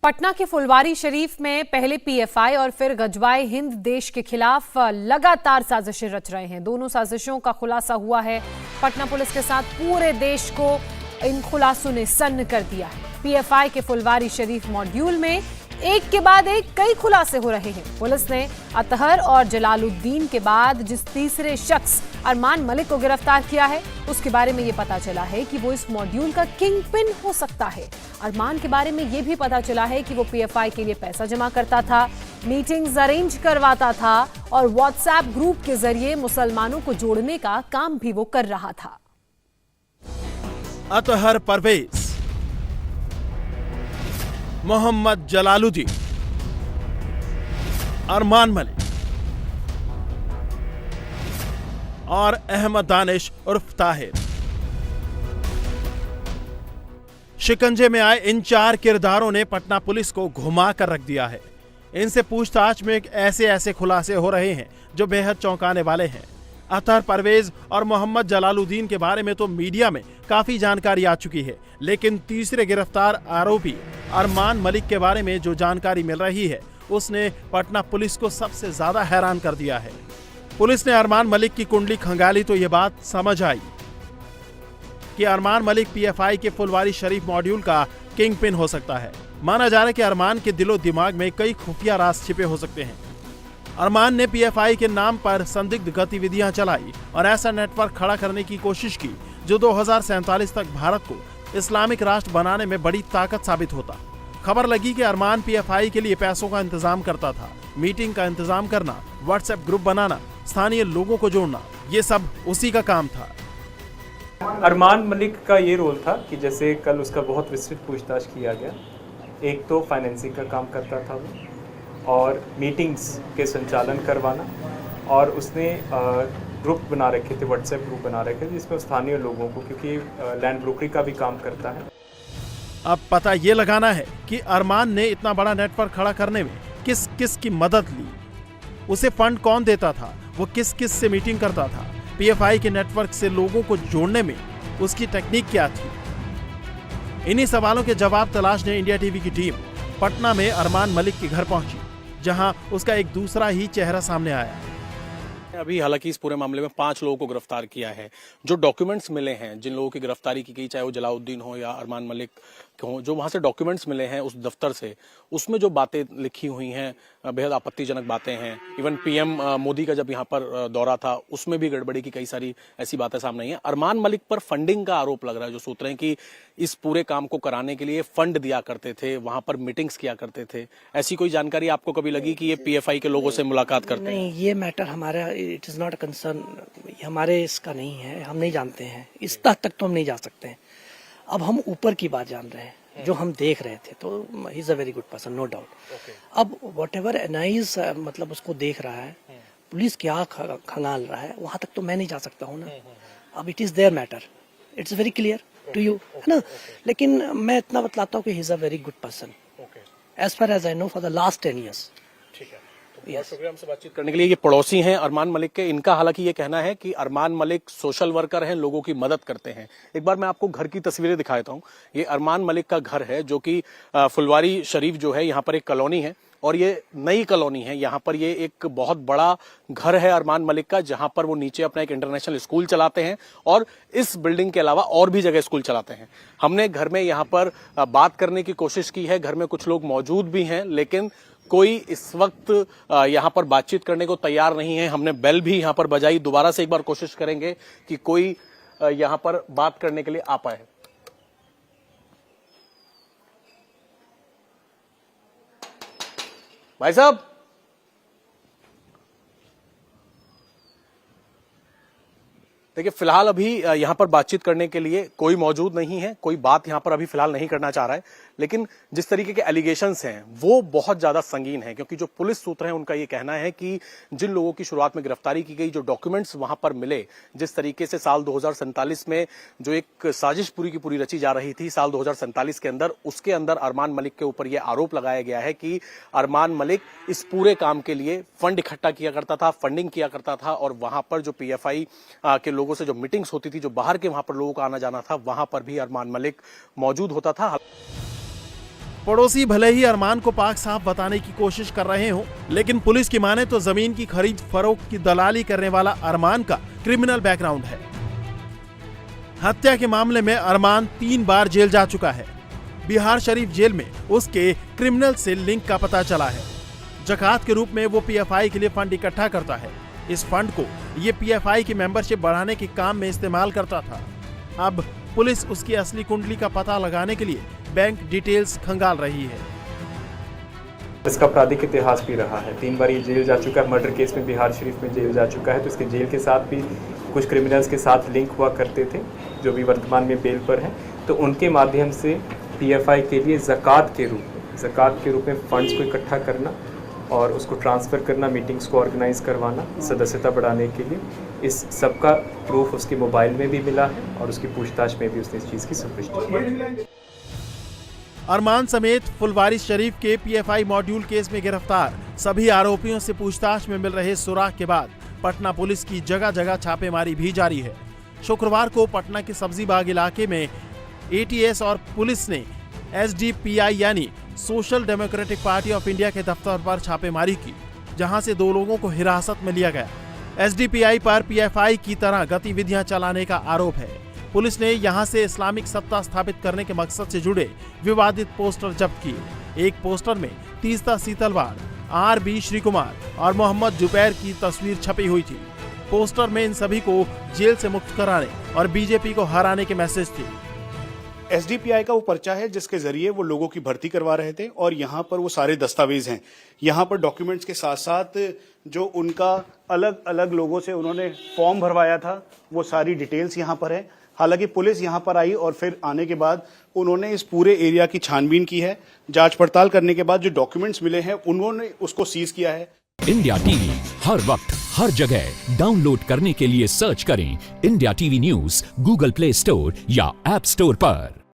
पटना के फुलवारी शरीफ में पहले पीएफआई और फिर गजवाए हिंद देश के खिलाफ लगातार साजिशें रच रहे हैं। दोनों साजिशों का खुलासा हुआ है। पटना पुलिस के साथ पूरे देश को इन खुलासों ने सन्न कर दिया है। पीएफआई के फुलवारी शरीफ मॉड्यूल में एक के बाद एक कई खुलासे हो रहे हैं। पुलिस ने अतहर और जलालुद्दीन के बाद जिस तीसरे शख्स अरमान मलिक को गिरफ्तार किया है, उसके बारे में ये पता चला है कि वो इस मॉड्यूल का किंग पिन हो सकता है। अरमान के बारे में ये भी पता चला है कि वो पीएफआई के लिए पैसा जमा करता था, मीटिंग्स अरेंज करवाता था और व्हाट्सएप ग्रुप के जरिए मुसलमानों को जोड़ने का काम भी वो कर रहा था। अतहर परवेज, मोहम्मद जलालुद्दीन, अरमान मलिक और अहमद दानिश उर्फ ताहिर। शिकंजे में आए इन चार किरदारों ने पटना पुलिस को घुमा कर रख दिया है। इनसे पूछताछ में ऐसे खुलासे हो रहे हैं जो बेहद चौंकाने वाले हैं। अतहर परवेज और मोहम्मद जलालुद्दीन के बारे में तो मीडिया में काफी जानकारी आ चुकी है, लेकिन तीसरे गिरफ्तार आरोपी अरमान मलिक के बारे में जो जानकारी मिल रही है, उसने पटना पुलिस को सबसे ज्यादा हैरान कर दिया है। पुलिस ने अरमान मलिक की कुंडली खंगाली तो ये बात समझ आई कि अरमान मलिक पीएफआई के फुलवारी शरीफ मॉड्यूल का किंग पिन हो सकता है। माना जा रहा है कि अरमान के दिलो दिमाग में कई खुफिया राज छिपे हो सकते हैं। अरमान ने पीएफआई के नाम पर संदिग्ध गतिविधियां चलाई और ऐसा नेटवर्क खड़ा करने की कोशिश की जो 2047 तक भारत को इस्लामिक राष्ट्र बनाने में बड़ी ताकत साबित होता। खबर लगी कि अरमान पीएफआई के लिए पैसों का इंतजाम करता था, मीटिंग का इंतजाम करना, व्हाट्सएप ग्रुप बनाना, स्थानीय लोगों को जोड़ना, ये सब उसी का काम था। अरमान मलिक का ये रोल था कि जैसे कल उसका बहुत विस्तृत पूछताछ किया गया। एक तो फाइनेंसिंग का काम करता था वो, और मीटिंग्स के संचालन करवाना, और उसने ग्रुप बना रखे थे, व्हाट्सएप ग्रुप बना रखे थे जिसमें स्थानीय लोगों को, क्योंकि लैंड ब्रोकरी का भी काम करता है। अब पता ये लगाना है कि अरमान ने इतना बड़ा नेटवर्क खड़ा करने में किस किस की मदद ली, उसे फंड कौन देता था, वो किस किस से मीटिंग करता था, पीएफआई के नेटवर्क से लोगों को जोड़ने में उसकी टेक्निक क्या थी। इन्हीं सवालों के जवाब तलाशने इंडिया टीवी की टीम पटना में अरमान मलिक के घर पहुंची, जहां उसका एक दूसरा ही चेहरा सामने आया। अभी हालांकि इस पूरे मामले में 5 लोगों को गिरफ्तार किया है। जो डॉक्यूमेंट्स मिले हैं, जिन लोगों की गिरफ्तारी की गई, चाहे वो जलालुद्दीन हो या अरमान मलिक हो, जो वहां से डॉक्यूमेंट्स मिले हैं उस दफ्तर से, उसमें जो बातें लिखी हुई हैं बेहद आपत्तिजनक बातें हैं। इवन पीएम मोदी का जब यहाँ पर दौरा था उसमें भी गड़बड़ी की कई सारी ऐसी बातें सामने आई हैं। अरमान मलिक पर फंडिंग का आरोप लग रहा है। जो सूत्र हैं कि इस पूरे काम को कराने के लिए फंड दिया करते थे, वहां पर मीटिंग्स किया करते थे। ऐसी कोई जानकारी आपको कभी लगी कि ये पीएफआई के लोगों से मुलाकात करते हैं? नहीं, ये मैटर हमारा, it is not a concern, हमारे इसका नहीं है, हम नहीं जानते हैं, इस तक तो हम नहीं जा सकते हैं। अब हम ऊपर की बात जान रहे हैं, जो हम देख रहे थे, तो he is a very good person, no doubt. अब वॉट एवर एनाइज मतलब उसको देख रहा है, पुलिस क्या खंगाल रहा है, वहां तक तो मैं नहीं जा सकता हूँ ना। अब it is there matter, it's very clear to you, है ना। लेकिन मैं इतना बतलाता हूँ कि he is a very good person as far as I know for the last 10 years। बहुत शुक्रिया हमसे बातचीत करने के लिए। ये पड़ोसी हैं अरमान मलिक के। इनका हालांकि ये कहना है कि अरमान मलिक सोशल वर्कर हैं, लोगों की मदद करते हैं। एक बार मैं आपको घर की तस्वीरें दिखा देता हूं। ये अरमान मलिक का घर है, जो कि फुलवारी शरीफ जो है, यहाँ पर एक कॉलोनी है और ये नई कॉलोनी है। यहाँ पर ये एक बहुत बड़ा घर है अरमान मलिक का, जहाँ पर वो नीचे अपना एक इंटरनेशनल स्कूल चलाते हैं और इस बिल्डिंग के अलावा और भी जगह स्कूल चलाते हैं। हमने घर में यहाँ पर बात करने की कोशिश की है। घर में कुछ लोग मौजूद भी हैं, लेकिन कोई इस वक्त यहाँ पर बातचीत करने को तैयार नहीं है। हमने बेल भी यहाँ पर बजाई, दोबारा से एक बार कोशिश करेंगे कि कोई यहाँ पर बात करने के लिए आ पाए। भाई साहब, देखिए फिलहाल अभी यहाँ पर बातचीत करने के लिए कोई मौजूद नहीं है, कोई बात यहाँ पर अभी फिलहाल नहीं करना चाह रहा है। लेकिन जिस तरीके के एलिगेशंस हैं वो बहुत ज्यादा संगीन है, क्योंकि जो पुलिस सूत्र हैं उनका ये कहना है कि जिन लोगों की शुरुआत में गिरफ्तारी की गई, जो डॉक्यूमेंट्स वहां पर मिले, जिस तरीके से साल 2047 में जो एक साजिश पूरी की पूरी रची जा रही थी साल 2047 के अंदर, उसके अंदर अरमान मलिक के ऊपर यह आरोप लगाया गया है कि अरमान मलिक इस पूरे काम के लिए फंड इकट्ठा किया करता था, फंडिंग किया करता था, और वहां पर जो पीएफआई के लोगों से जो मीटिंग्स होती थी, जो बाहर के वहां पर लोगों का आना जाना था, वहां पर भी अरमान मलिक मौजूद होता था। पड़ोसी भले ही अरमान को पाक साफ बताने की कोशिश कर रहे हों, लेकिन पुलिस की माने तो जमीन की खरीद फरोख्त की दलाली करने वाला अरमान का क्रिमिनल बैकग्राउंड है। हत्या के मामले में अरमान 3 बार जेल जा चुका है। बिहार शरीफ जेल में उसके क्रिमिनल से लिंक का पता चला है। जकात के रूप में वो पीएफआई के लिए फंड इकट्ठा करता है। इस फंड को ये पीएफआई की मेंबरशिप बढ़ाने के काम में इस्तेमाल करता था। अब पुलिस उसकी असली कुंडली का पता लगाने के लिए बैंक डिटेल्स खंगाल रही है। इसका आपराधिक इतिहास भी रहा है, 3 बार ये जेल जा चुका है। मर्डर केस में बिहार शरीफ में जेल जा चुका है, तो इसके जेल के साथ भी कुछ क्रिमिनल्स के साथ लिंक हुआ करते थे जो भी वर्तमान में बेल पर हैं। तो उनके माध्यम से पीएफआई के लिए ज़कात के रूप में फंड्स को इकट्ठा करना और उसको ट्रांसफ़र करना, मीटिंग्स को ऑर्गेनाइज करवाना, सदस्यता बढ़ाने के लिए, इस सब का प्रूफ उसके मोबाइल में भी मिला है और उसकी पूछताछ में भी उसने इस चीज़ की संपुष्टि की। अरमान समेत फुलवारी शरीफ के पीएफआई मॉड्यूल केस में गिरफ्तार सभी आरोपियों से पूछताछ में मिल रहे सुराग के बाद पटना पुलिस की जगह जगह छापेमारी भी जारी है। शुक्रवार को पटना के सब्जी बाग इलाके में एटीएस और पुलिस ने एसडीपीआई यानी social democratic party of India के दफ्तर पर छापेमारी की, जहां से 2 लोगों को हिरासत में लिया गया। एसडीपीआई पर पीएफआई की तरह गतिविधियां चलाने का आरोप है। पुलिस ने यहां से इस्लामिक सत्ता स्थापित करने के मकसद से जुड़े विवादित पोस्टर जब्त किए। एक पोस्टर में तीस्ता सीतलवाड़, आरबी श्री कुमार और मोहम्मद जुबैर की तस्वीर छपी हुई थी। पोस्टर में इन सभी को जेल से मुक्त कराने और बीजेपी को हराने के मैसेज थे। एसडीपीआई का वो पर्चा है जिसके जरिए वो लोगों की भर्ती करवा रहे थे और यहाँ पर वो सारे दस्तावेज हैं। यहाँ पर डॉक्यूमेंट्स के साथ साथ जो उनका अलग अलग लोगों से उन्होंने फॉर्म भरवाया था वो सारी डिटेल्स यहाँ पर है। हालांकि पुलिस यहाँ पर आई और फिर आने के बाद उन्होंने इस पूरे एरिया की छानबीन की है। जांच पड़ताल करने के बाद जो डॉक्यूमेंट्स मिले हैं उन्होंने उसको सीज किया है। इंडिया टीवी हर वक्त हर जगह डाउनलोड करने के लिए सर्च करें India TV news Google play store या ऐप स्टोर पर।